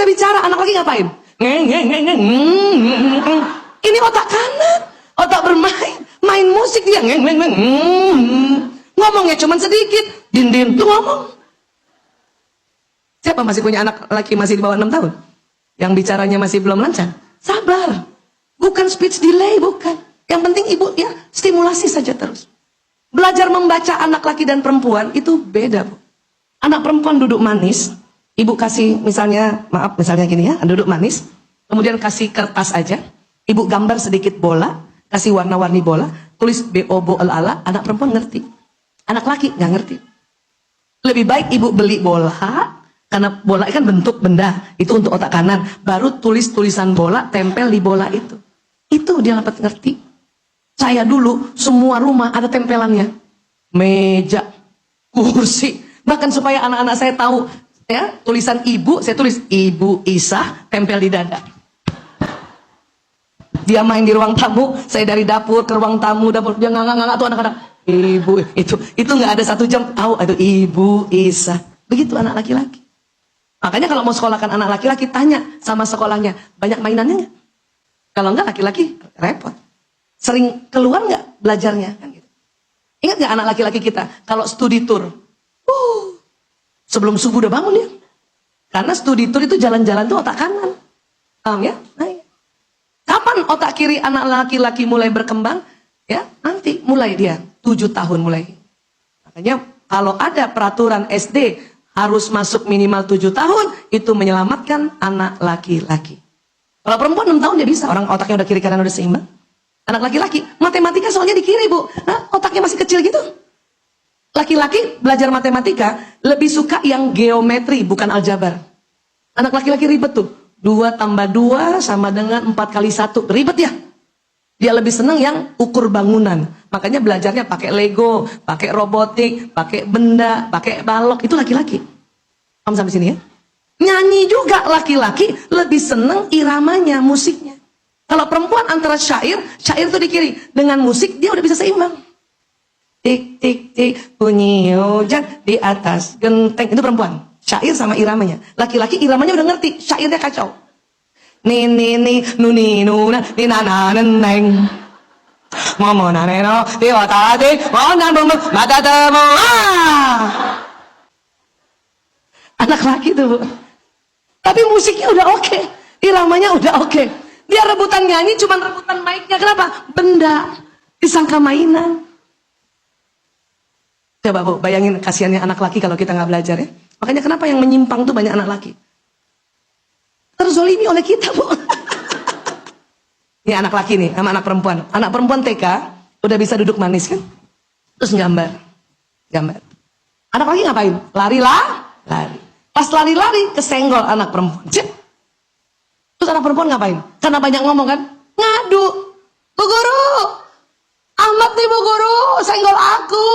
saya bicara, anak lagi ngapain? Ini otak kanan, otak bermain, main musik dia. Ngomongnya cuman sedikit, din tuh ngomong. Siapa masih punya anak laki masih di bawah 6 tahun? Yang bicaranya masih belum lancar? Sabar. Bukan speech delay, bukan. Yang penting ibu ya stimulasi saja terus. Belajar membaca anak laki dan perempuan itu beda, Bu. Anak perempuan duduk manis, ibu kasih misalnya, maaf misalnya gini ya, duduk manis, kemudian kasih kertas aja, ibu gambar sedikit bola, kasih warna-warni bola, tulis B-O-B-O-L-A, anak perempuan ngerti. Anak laki nggak ngerti. Lebih baik ibu beli bola, karena bola kan bentuk benda, itu untuk otak kanan, baru tulis tulisan bola, tempel di bola itu. Itu dia dapat ngerti. Saya dulu semua rumah ada tempelannya, meja, kursi, bahkan supaya anak-anak saya tahu ya tulisan ibu, saya tulis Ibu Isah, tempel di dada. Dia main di ruang tamu, saya dari dapur ke ruang tamu, dapur dia nggak tuh anak-anak, ibu itu nggak ada 1 jam tahu itu Ibu Isah. Begitu anak laki-laki. Makanya kalau mau sekolahkan anak laki-laki tanya sama sekolahnya banyak mainannya nggak? Kalau nggak laki-laki repot. Sering keluar nggak belajarnya kan gitu. Ingat nggak anak laki-laki kita kalau studi tour, sebelum subuh udah bangun ya. Karena studi tour itu jalan-jalan tuh otak kanan, paham ya? Nah, ya. Kapan otak kiri anak laki-laki mulai berkembang? Ya nanti mulai dia 7 tahun mulai. Makanya kalau ada peraturan SD harus masuk minimal 7 tahun, itu menyelamatkan anak laki-laki. Kalau perempuan 6 tahun dia bisa, orang otaknya udah kiri kanan udah seimbang. Anak laki-laki, matematika soalnya di kiri, Bu. Nah, otaknya masih kecil gitu. Laki-laki belajar matematika lebih suka yang geometri, bukan aljabar. Anak laki-laki ribet tuh. 2 tambah 2 sama dengan 4 kali 1. Ribet ya? Dia lebih senang yang ukur bangunan. Makanya belajarnya pakai Lego, pakai robotik, pakai benda, pakai balok. Itu laki-laki. Paham sampai sini ya? Nyanyi juga laki-laki lebih senang iramanya, musiknya. Kalau perempuan antara syair itu di kiri. Dengan musik dia udah bisa seimbang. Tik tik tik bunyi hujan di atas genteng. Itu perempuan. Syair sama iramanya. Laki-laki iramanya udah ngerti. Syairnya kacau. Ni ni ni nu ni nu na ni na na neng. Momo na neno di watade monan bum mata temu. Anak laki tuh, Bu. Tapi musiknya udah oke. Iramanya udah oke. Dia rebutan nyanyi, cuman rebutan mic-nya. Kenapa? Benda. Disangka mainan. Coba, Bu, bayangin kasihannya anak laki kalau kita nggak belajar ya. Makanya kenapa yang menyimpang tuh banyak anak laki. Terzolimi oleh kita, Bu. Ini anak laki nih, sama anak perempuan. Anak perempuan TK, udah bisa duduk manis kan? Terus gambar. Anak laki ngapain? Lari. Pas lari-lari, kesenggol anak perempuan. Cip. Terus anak perempuan ngapain? Karena banyak ngomong kan? Ngadu. Bu Guru, Ahmad nih Bu Guru, senggol aku.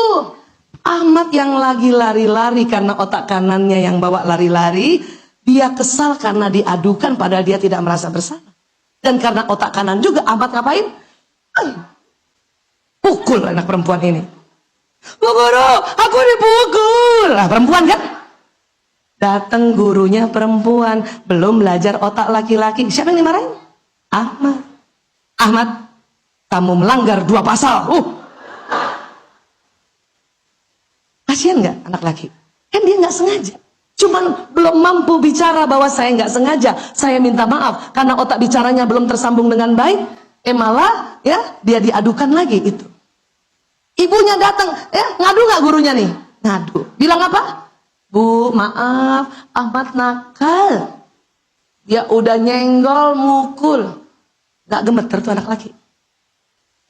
Ahmad yang lagi lari-lari karena otak kanannya yang bawa lari-lari, dia kesal karena diadukan padahal dia tidak merasa bersalah. Dan karena otak kanan juga, Ahmad ngapain? Pukul anak perempuan ini. Bu Guru, aku dipukul. Nah, perempuan kan? Datang gurunya perempuan, belum belajar otak laki-laki. Siapa yang dimarahin? Ahmad, kamu melanggar 2 pasal. Kasian nggak anak laki? Kan dia nggak sengaja. Cuman belum mampu bicara bahwa saya nggak sengaja. Saya minta maaf karena otak bicaranya belum tersambung dengan baik. Malah ya dia diadukan lagi itu. Ibunya datang, ngadu nggak gurunya nih? Ngadu. Bilang apa? Bu, maaf, Ahmad nakal. Dia udah nyenggol, mukul. Gak gemeter tuh anak laki.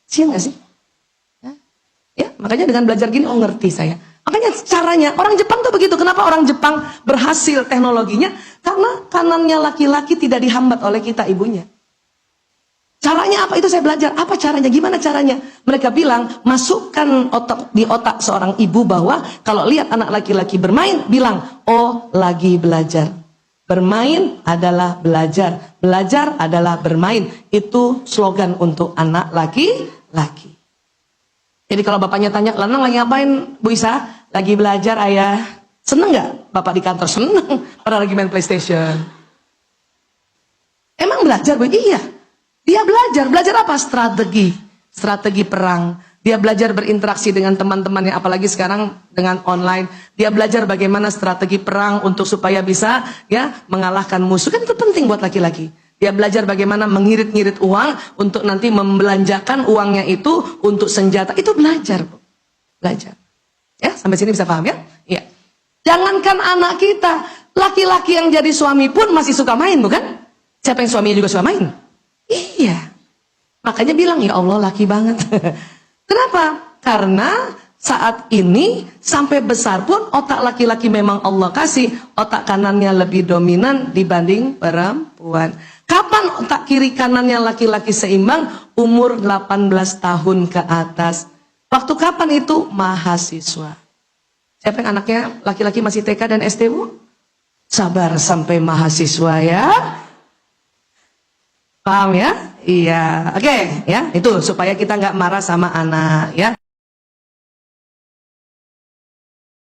Sian gak sih? Ya, makanya dengan belajar gini, ngerti saya. Makanya caranya, orang Jepang tuh begitu. Kenapa orang Jepang berhasil teknologinya? Karena kanannya laki-laki tidak dihambat oleh kita ibunya. Caranya apa? Itu saya belajar. Apa caranya? Gimana caranya? Mereka bilang, masukkan di otak seorang ibu bahwa kalau lihat anak laki-laki bermain, bilang, oh lagi belajar. Bermain adalah belajar. Belajar adalah bermain. Itu slogan untuk anak laki-laki. Jadi kalau bapaknya tanya, Lanang lagi ngapain Bu Isa? Lagi belajar ayah. Seneng gak bapak di kantor? Seneng. Padahal lagi main PlayStation. Emang belajar, Bu? Iya. Dia belajar. Belajar apa? Strategi. Strategi perang. Dia belajar berinteraksi dengan teman-temannya, apalagi sekarang dengan online. Dia belajar bagaimana strategi perang untuk supaya bisa ya mengalahkan musuh. Kan itu penting buat laki-laki. Dia belajar bagaimana mengirit-ngirit uang untuk nanti membelanjakan uangnya itu untuk senjata. Itu belajar, Bu. Belajar. Ya, sampai sini bisa paham ya? Iya. Jangankan anak kita, laki-laki yang jadi suami pun masih suka main, bukan? Siapa yang suaminya juga suka main? Iya. Makanya bilang, ya Allah laki banget. Kenapa? Karena saat ini sampai besar pun otak laki-laki memang Allah kasih, otak kanannya lebih dominan dibanding perempuan. Kapan otak kiri kanannya laki-laki seimbang? Umur 18 tahun ke atas. Waktu kapan itu? Mahasiswa. Siapa yang anaknya laki-laki masih TK dan SD, Bu? Sabar sampai mahasiswa ya. Paham ya? Iya. Oke, ya. Itu supaya kita nggak marah sama anak ya.